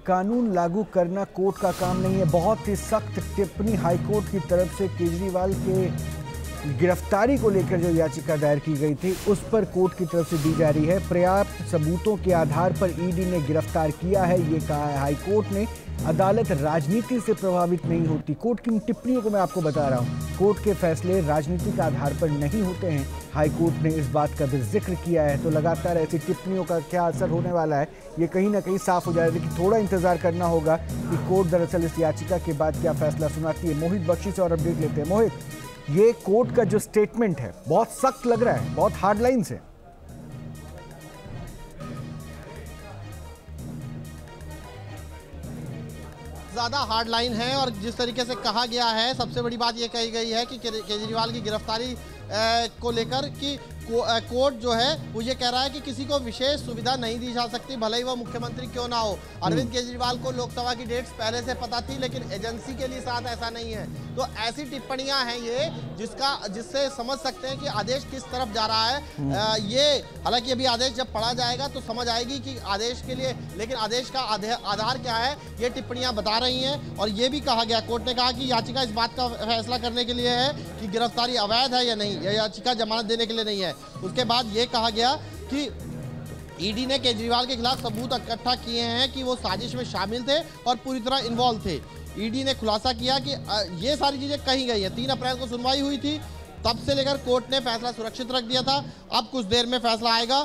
कानून लागू करना कोर्ट का काम नहीं है। बहुत ही सख्त टिप्पणी हाईकोर्ट की तरफ से केजरीवाल के गिरफ्तारी को लेकर जो याचिका दायर की गई थी उस पर कोर्ट की तरफ से दी जा रही है। पर्याप्त सबूतों के आधार पर ईडी ने गिरफ्तार किया है, ये कहा है हाईकोर्ट ने। अदालत राजनीति से प्रभावित नहीं होती। कोर्ट की टिप्पणियों को मैं आपको बता रहा हूं, कोर्ट के फैसले राजनीतिक आधार पर नहीं होते हैं। हाईकोर्ट ने इस बात का भी जिक्र किया है। तो लगातार ऐसी टिप्पणियों का क्या असर होने वाला है ये कहीं ना कहीं साफ हो जाएगा। लेकिन थोड़ा इंतजार करना होगा कि कोर्ट दरअसल इस याचिका के बाद क्या फैसला सुनाती है। मोहित बख्शी से और अपडेट लेते हैं। मोहित, ये कोर्ट का जो स्टेटमेंट है बहुत सख्त लग रहा है, बहुत हार्ड लाइन से। ज़्यादा हार्ड लाइन है और जिस तरीके से कहा गया है, सबसे बड़ी बात यह कही गई है कि केजरीवाल की गिरफ्तारी को लेकर कि कोर्ट जो है वो ये कह रहा है कि किसी को विशेष सुविधा नहीं दी जा सकती, भले ही वो मुख्यमंत्री क्यों ना हो। अरविंद केजरीवाल को लोकसभा की डेट्स पहले से पता थी, लेकिन एजेंसी के लिए साथ ऐसा नहीं है। तो ऐसी टिप्पणियां हैं ये जिससे समझ सकते हैं कि आदेश किस तरफ जा रहा है। ये हालांकि अभी आदेश जब पढ़ा जाएगा तो समझ आएगी कि आदेश के लिए, लेकिन आदेश का आधार क्या है ये टिप्पणियां बता रही हैं। और ये भी कहा गया, कोर्ट ने कहा कि याचिका इस बात का फैसला करने के लिए है कि गिरफ्तारी अवैध है या नहीं, यह याचिका जमानत देने के लिए नहीं है। उसके बाद ये कहा गया कि ईडी ने केजरीवाल के खिलाफ सबूत इकट्ठा किए हैं कि वो साजिश में शामिल थे और पूरी तरह इन्वॉल्व थे। ईडी ने खुलासा किया कि ये सारी चीजें कही गई हैं। 3 अप्रैल को सुनवाई हुई थी, तब से लेकर कोर्ट ने फैसला सुरक्षित रख दिया था। अब कुछ देर में फैसला आएगा।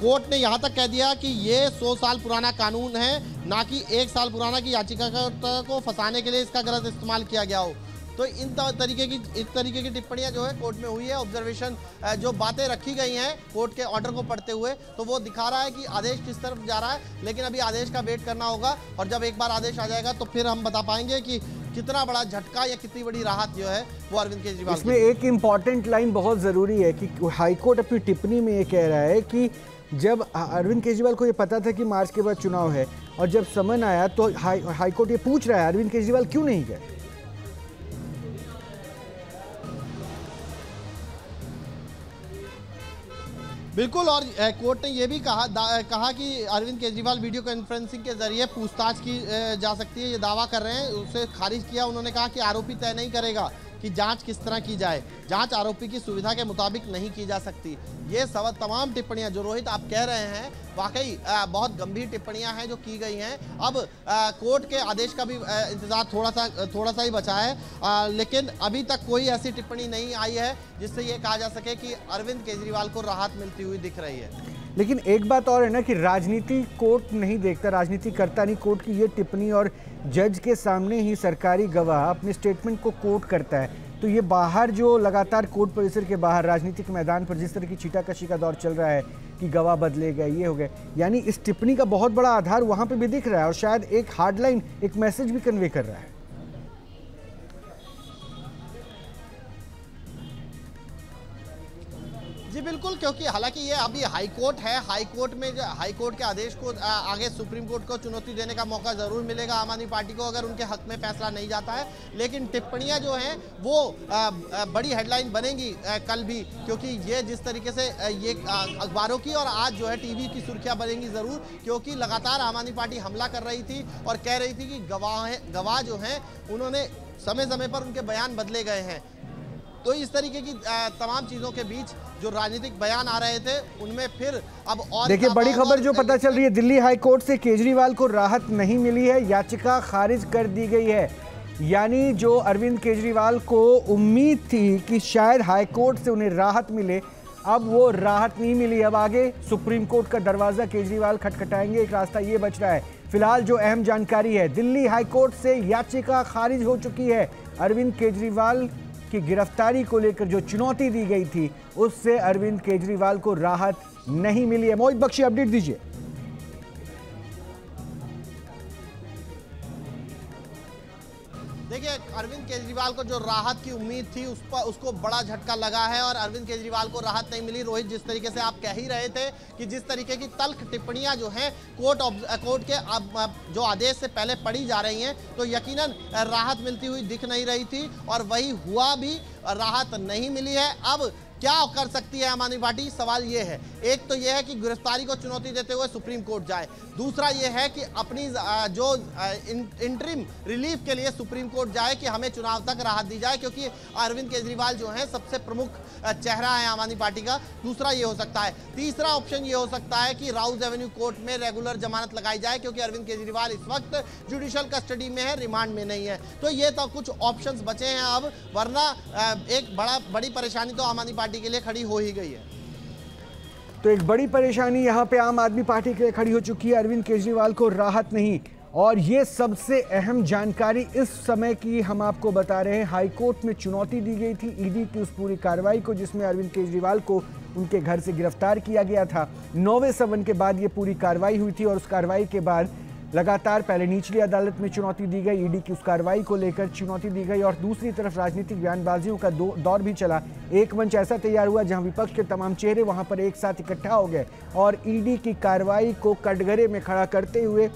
कोर्ट ने यहाँ तक कह दिया कि ये 100 साल पुराना कानून है, ना कि 1 साल पुराना की याचिकाकर्ता को फंसाने के लिए इसका गलत इस्तेमाल किया गया हो। तो इस तरीके की टिप्पणियां जो है कोर्ट में हुई है। ऑब्जर्वेशन जो बातें रखी गई हैं कोर्ट के ऑर्डर को पढ़ते हुए, तो वो दिखा रहा है कि आदेश किस तरफ जा रहा है। लेकिन अभी आदेश का वेट करना होगा और जब एक बार आदेश आ जाएगा तो फिर हम बता पाएंगे कि कितना बड़ा झटका या कितनी बड़ी राहत जो है वो अरविंद केजरीवाल। इसमें एक इंपॉर्टेंट लाइन बहुत जरूरी है कि हाईकोर्ट अपनी टिप्पणी में ये कह रहा है कि जब अरविंद केजरीवाल को ये पता था कि मार्च के बाद चुनाव है और जब समन आया तो हाईकोर्ट ये पूछ रहा है अरविंद केजरीवाल क्यों नहीं गए। बिल्कुल, और कोर्ट ने यह भी कहा कि अरविंद केजरीवाल वीडियो कॉन्फ्रेंसिंग के जरिए पूछताछ की जा सकती है, ये दावा कर रहे हैं। उसे खारिज किया। उन्होंने कहा कि आरोपी तय नहीं करेगा कि जांच किस तरह की जाए, जांच आरोपी की सुविधा के मुताबिक नहीं की जा सकती। ये सब तमाम टिप्पणियां जो रोहित आप कह रहे हैं वाकई बहुत गंभीर टिप्पणियां हैं जो की गई हैं। अब कोर्ट के आदेश का भी इंतजार थोड़ा सा ही बचा है, लेकिन अभी तक कोई ऐसी टिप्पणी नहीं आई है जिससे ये कहा जा सके कि अरविंद केजरीवाल को राहत मिलती हुई दिख रही है। लेकिन एक बात और है ना कि राजनीति कोर्ट नहीं देखता, राजनीति करता नहीं। कोर्ट की ये टिप्पणी और जज के सामने ही सरकारी गवाह अपने स्टेटमेंट को कोर्ट करता है। तो ये बाहर जो लगातार कोर्ट परिसर के बाहर राजनीतिक मैदान पर जिस तरह की छीटाकशी का दौर चल रहा है कि गवाह बदले गए, ये हो गए, यानी इस टिप्पणी का बहुत बड़ा आधार वहां पे भी दिख रहा है और शायद एक हार्डलाइन, एक मैसेज भी कन्वे कर रहा है। जी बिल्कुल, क्योंकि हालांकि ये अभी हाईकोर्ट है। हाईकोर्ट में हाईकोर्ट के आदेश को आगे सुप्रीम कोर्ट को चुनौती देने का मौका जरूर मिलेगा आम आदमी पार्टी को अगर उनके हक में फैसला नहीं जाता है। लेकिन टिप्पणियां जो हैं वो बड़ी हेडलाइन बनेंगी कल भी, क्योंकि ये जिस तरीके से ये अखबारों की और आज जो है टीवी की सुर्खियां बनेंगी ज़रूर, क्योंकि लगातार आम आदमी पार्टी हमला कर रही थी और कह रही थी कि गवाह जो हैं उन्होंने समय समय पर उनके बयान बदले गए हैं। तो इस तरीके की तमाम चीजों के बीच जो राजनीतिक बयान आ रहे थे उनमें फिर अब और देखिए बड़ी खबर जो पता चल रही है, दिल्ली हाईकोर्ट से केजरीवाल को राहत नहीं मिली है, याचिका खारिज कर दी गई है। यानी जो अरविंद केजरीवाल को उम्मीद थी कि शायद हाईकोर्ट से उन्हें राहत मिले, अब वो राहत नहीं मिली। अब आगे सुप्रीम कोर्ट का दरवाजा केजरीवाल खटखटाएंगे, एक रास्ता ये बच रहा है। फिलहाल जो अहम जानकारी है, दिल्ली हाईकोर्ट से याचिका खारिज हो चुकी है। अरविंद केजरीवाल की गिरफ्तारी को लेकर जो चुनौती दी गई थी उससे अरविंद केजरीवाल को राहत नहीं मिली है। मोहित बख्शी अपडेट दीजिए। देखिए, अरविंद केजरीवाल को जो राहत की उम्मीद थी उसको बड़ा झटका लगा है और अरविंद केजरीवाल को राहत नहीं मिली। रोहित, जिस तरीके से आप कह ही रहे थे कि जिस तरीके की तल्ख टिप्पणियां जो हैं कोर्ट के जो आदेश से पहले पढ़ी जा रही हैं, तो यकीनन राहत मिलती हुई दिख नहीं रही थी और वही हुआ भी, राहत नहीं मिली है। अब क्या कर सकती है आम आदमी पार्टी? सवाल ये है, एक तो ये है कि गिरफ्तारी को चुनौती देते हुए सुप्रीम कोर्ट जाए, दूसरा ये है कि अपनी जो इंटरिम रिलीफ के लिए सुप्रीम कोर्ट जाए कि हमें चुनाव तक राहत दी जाए, क्योंकि अरविंद केजरीवाल जो है सबसे प्रमुख चेहरा है आम आदमी पार्टी का। दूसरा ये हो सकता है। तीसरा ऑप्शन ये हो सकता है कि राउज एवेन्यू कोर्ट में रेगुलर जमानत लगाई जाए, क्योंकि अरविंद केजरीवाल इस वक्त जुडिशियल कस्टडी में है, रिमांड में नहीं है। तो ये तो कुछ ऑप्शंस बचे हैं अब, वरना एक बड़ी परेशानी तो आम आदमी पार्टी के लिए खड़ी हो ही गई है। तो एक बड़ी परेशानी यहाँ पे आम आदमी पार्टी के लिए खड़ी हो चुकी है, अरविंद केजरीवाल को राहत नहीं। और ये सबसे अहम जानकारी इस समय की हम आपको बता रहे हैं। हाईकोर्ट में चुनौती दी गई थी ईडी की उस पूरी कार्रवाई को जिसमें अरविंद केजरीवाल को उनके घर से गिरफ्तार किया गया था। 9वें समन के बाद ये पूरी कार्रवाई हुई थी और उस कार्रवाई के बाद लगातार पहले निचली अदालत में चुनौती दी गई, ईडी की उस कार्रवाई को लेकर चुनौती दी गई और दूसरी तरफ राजनीतिक बयानबाजियों का दौर भी चला। एक मंच ऐसा तैयार हुआ जहां विपक्ष के तमाम चेहरे वहां पर एक साथ इकट्ठा हो गए और ईडी की कार्रवाई को कटघरे में खड़ा करते हुए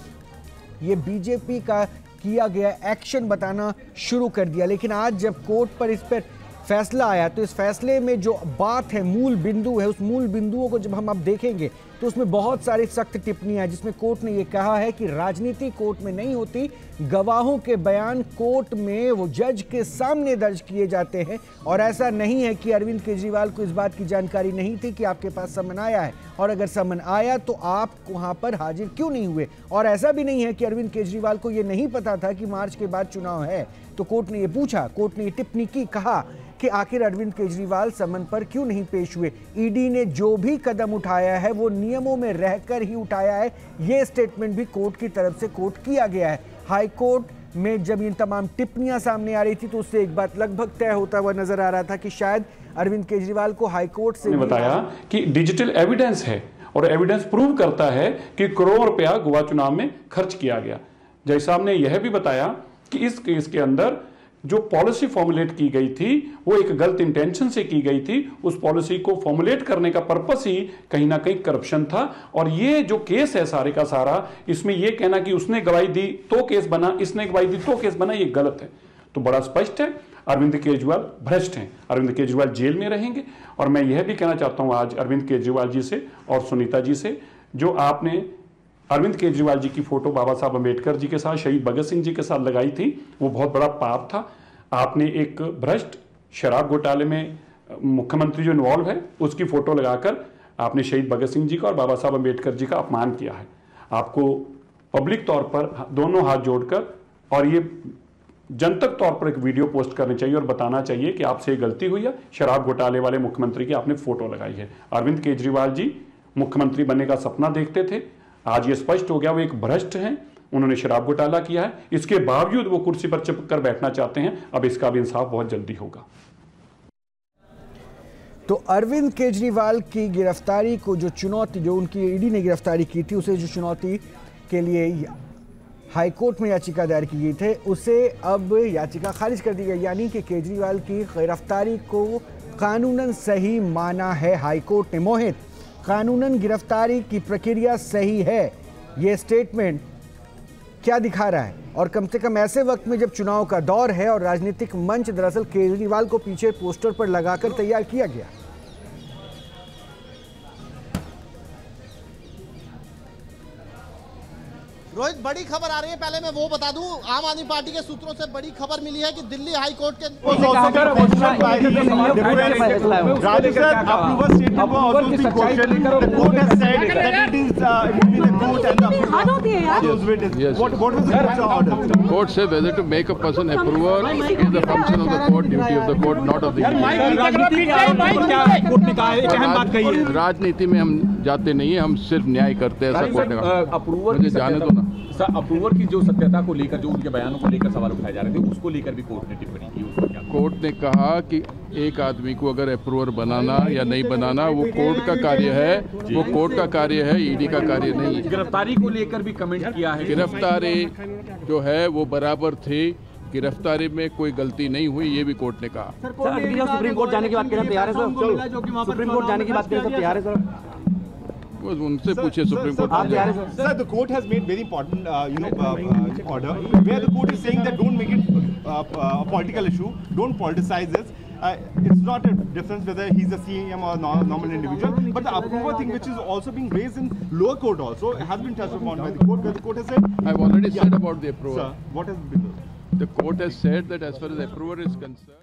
ये बीजेपी का किया गया एक्शन बताना शुरू कर दिया। लेकिन आज जब कोर्ट पर इस पर फैसला आया तो इस फैसले में जो बात है, मूल बिंदु है, उस मूल बिंदुओं को जब हम अब देखेंगे तो उसमें बहुत सारी सख्त टिप्पणियां, जिसमें कोर्ट ने यह कहा है कि राजनीति कोर्ट में नहीं होती, गवाहों के बयान कोर्ट में वो जज के सामने दर्ज किए जाते हैं। और ऐसा नहीं है कि अरविंद केजरीवाल को इस बात की जानकारी नहीं थी कि आपके पास समन आया है, और अगर समन आया तो आप वहां पर हाजिर क्यों नहीं हुए। और ऐसा भी नहीं है कि अरविंद केजरीवाल को यह नहीं पता था कि मार्च के बाद चुनाव है। तो कोर्ट ने यह पूछा, कोर्ट ने यह टिप्पणी की, कहा कि आखिर अरविंद केजरीवाल समन पर क्यों नहीं पेश हुए। ईडी ने जो भी कदम उठाया है वो नियमों में रहकर ही उठाया है, ये स्टेटमेंट भी कोर्ट की तरफ से कोट किया गया है। हाई कोर्ट में जब इन तमाम टिप्पणियां सामने आ रही थी तो उससे एक बात लगभग तय होता हुआ नजर आ रहा था कि शायद अरविंद केजरीवाल को हाई कोर्ट से बताया कि डिजिटल एविडेंस है और एविडेंस प्रूव करता है कि करोड़ों रुपया गोवा चुनाव में खर्च किया गया। जज साहब ने यह भी बताया कि इस केस के अंदर जो पॉलिसी फॉर्मुलेट की गई थी वो एक गलत इंटेंशन से की गई थी। उस पॉलिसी को फॉर्मुलेट करने का पर्पस ही कहीं ना कहीं करप्शन था। और ये जो केस है सारे का सारा, इसमें ये कहना कि उसने गवाही दी तो केस बना, इसने गवाही दी तो केस बना, ये गलत है। तो बड़ा स्पष्ट है, अरविंद केजरीवाल भ्रष्ट हैं, अरविंद केजरीवाल जेल में रहेंगे। और मैं यह भी कहना चाहता हूं आज अरविंद केजरीवाल जी से और सुनीता जी से, जो आपने अरविंद केजरीवाल जी की फोटो बाबा साहब अम्बेडकर जी के साथ, शहीद भगत सिंह जी के साथ लगाई थी, वो बहुत बड़ा पाप था। आपने एक भ्रष्ट शराब घोटाले में मुख्यमंत्री जो इन्वॉल्व है उसकी फोटो लगाकर आपने शहीद भगत सिंह जी का और बाबा साहब अम्बेडकर जी का अपमान किया है। आपको पब्लिक तौर पर दोनों हाथ जोड़कर और ये जनतक तौर पर एक वीडियो पोस्ट करनी चाहिए और बताना चाहिए कि आपसे गलती हुई है, शराब घोटाले वाले मुख्यमंत्री की आपने फोटो लगाई है। अरविंद केजरीवाल जी मुख्यमंत्री बनने का सपना देखते थे, आज ये स्पष्ट हो गया वो एक भ्रष्ट हैं, उन्होंने शराब घोटाला किया है, इसके बावजूद वो कुर्सी पर चिपक कर बैठना चाहते हैं। अब इसका भी इंसाफ बहुत जल्दी होगा। तो अरविंद केजरीवाल की गिरफ्तारी को जो चुनौती, जो उनकी ईडी ने गिरफ्तारी की थी, उसे जो चुनौती के लिए हाईकोर्ट में याचिका दायर की गई थी, उसे अब याचिका खारिज कर दी गई। यानी कि केजरीवाल की गिरफ्तारी को कानूनन सही माना है हाईकोर्ट ने। मोहित, कानूनन गिरफ्तारी की प्रक्रिया सही है, ये स्टेटमेंट क्या दिखा रहा है? और कम से कम ऐसे वक्त में जब चुनाव का दौर है और राजनीतिक मंच दरअसल केजरीवाल को पीछे पोस्टर पर लगाकर तैयार किया गया। रोहित, बड़ी खबर आ रही है, पहले मैं वो बता दूं, आम आदमी पार्टी के सूत्रों से बड़ी खबर मिली है कि दिल्ली हाई कोर्ट के कोर्ट से whether to make a person approver is the function of the court, duty of the court, not of the judiciary. राजनीति में हम जाते नहीं है, हम सिर्फ न्याय करते हैं, ऐसा कोर्ट ने कहा। मुझे जाने दो ना सर। अप्रूवर की जो सत्यता को लेकर, जो उनके बयानों को लेकर सवाल उठाए जा रहे थे, उसको लेकर भी कोर्ट ने टिप्पणी की। उसको क्या कोर्ट ने कहा कि एक आदमी को अगर अप्रूवर बनाना या नहीं बनाना वो कोर्ट का कार्य है, वो कोर्ट का कार्य है, ईडी का कार्य नहीं है। गिरफ्तारी को लेकर भी कमेंट किया है। गिरफ्तारी जो है वो बराबर थी, गिरफ्तारी में कोई गलती नहीं हुई, ये भी कोर्ट ने कहा। सुप्रीम कोर्ट जाने की बात करें तैयार है सर? सुप्रीम कोर्ट जाने की बात करें तो तैयार है सर? उनसे पूछे supreme court. Sir, the court has made very important, order where the court is saying that don't make it a political issue, don't politicize this. it's not a difference whether he's a CM or normal individual, but the approval thing which is also being raised in lower court also has been touched upon by the court, where the court has said... I've already said about the approval. Sir, what has been... The court has said that as far as approval is concerned...